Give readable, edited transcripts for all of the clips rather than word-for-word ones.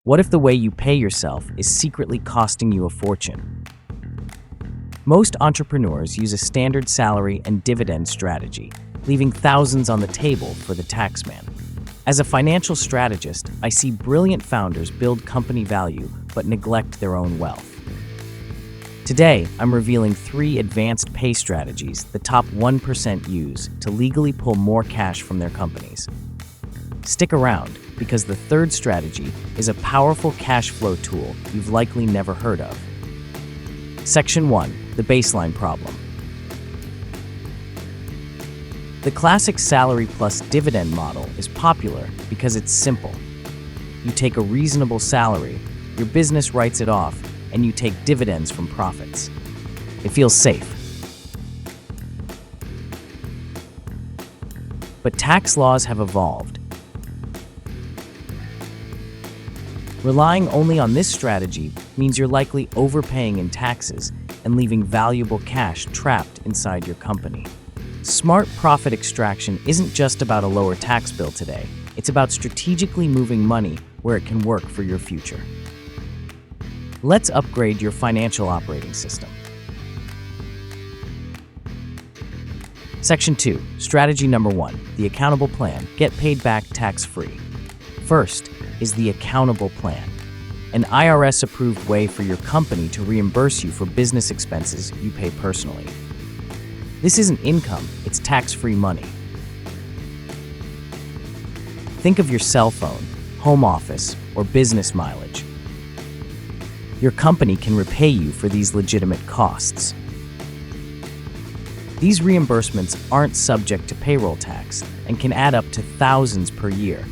What if the way you pay yourself is secretly costing you a fortune? Most entrepreneurs use a standard salary and dividend strategy, leaving thousands on the table for the taxman. As a financial strategist, I see brilliant founders build company value but neglect their own wealth. Today, I'm revealing 3 advanced pay strategies the top 1% use to legally pull more cash from their companies. Stick around, because the third strategy is a powerful cash flow tool you've likely never heard of. Section 1. The baseline problem. The classic salary-plus-dividend model is popular because it's simple. You take a reasonable salary, your business writes it off, and you take dividends from profits. It feels safe. But tax laws have evolved. Relying only on this strategy means you're likely overpaying in taxes and leaving valuable cash trapped inside your company. Smart profit extraction isn't just about a lower tax bill today. It's about strategically moving money where it can work for your future. Let's upgrade your financial operating system. Section 2. Strategy number 1. The accountable plan. Get paid back tax-free. First is the accountable plan, an IRS-approved way for your company to reimburse you for business expenses you pay personally. This isn't income, it's tax-free money. Think of your cell phone, home office, or business mileage. Your company can repay you for these legitimate costs. These reimbursements aren't subject to payroll tax and can add up to thousands per year,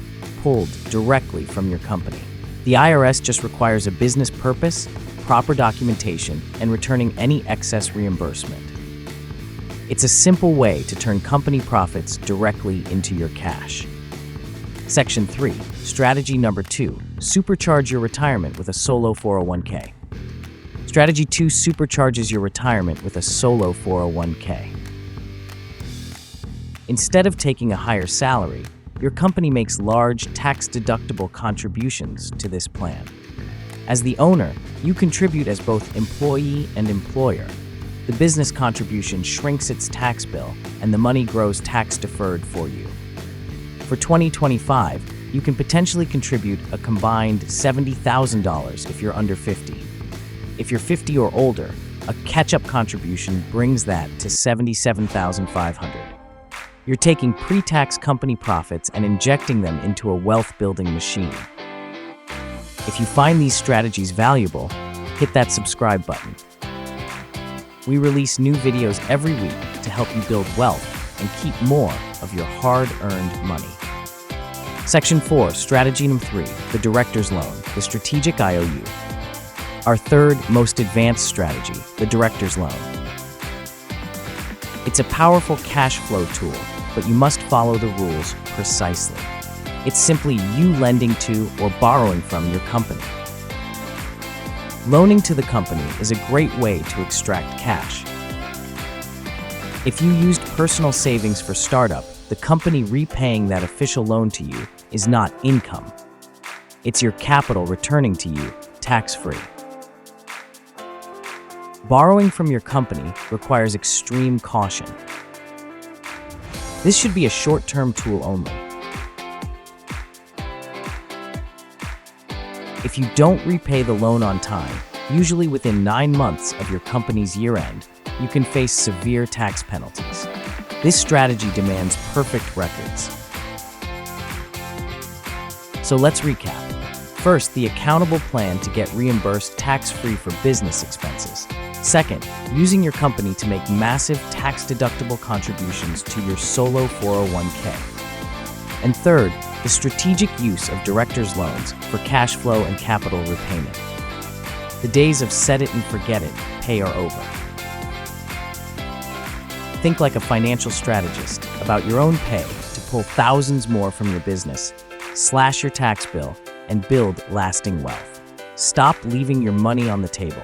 pulled directly from your company. The IRS just requires a business purpose, proper documentation, and returning any excess reimbursement. It's a simple way to turn company profits directly into your cash. Section 3. Strategy number 2. Supercharge your retirement with a solo 401k. Strategy 2 supercharges your retirement with a solo 401k. Instead of taking a higher salary, your company makes large, tax-deductible contributions to this plan. As the owner, you contribute as both employee and employer. The business contribution shrinks its tax bill, and the money grows tax-deferred for you. For 2025, you can potentially contribute a combined $70,000 if you're under 50. If you're 50 or older, a catch-up contribution brings that to $77,500. You're taking pre-tax company profits and injecting them into a wealth-building machine. If you find these strategies valuable, hit that subscribe button. We release new videos every week to help you build wealth and keep more of your hard-earned money. Section 4. Strategy number 3. The Director's Loan, the Strategic IOU. Our third most advanced strategy, the Director's Loan. It's a powerful cash flow tool, but you must follow the rules precisely. It's simply you lending to or borrowing from your company. Loaning to the company is a great way to extract cash. If you used personal savings for startup, the company repaying that official loan to you is not income. It's your capital returning to you, tax-free. Borrowing from your company requires extreme caution. This should be a short-term tool only. If you don't repay the loan on time, usually within 9 months of your company's year-end, you can face severe tax penalties. This strategy demands perfect records. So let's recap. First, the accountable plan to get reimbursed tax-free for business expenses. Second, using your company to make massive tax-deductible contributions to your solo 401k. And third, the strategic use of director's loans for cash flow and capital repayment. The days of set it and forget it pay are over. Think like a financial strategist about your own pay to pull thousands more from your business, slash your tax bill, and build lasting wealth. Stop leaving your money on the table.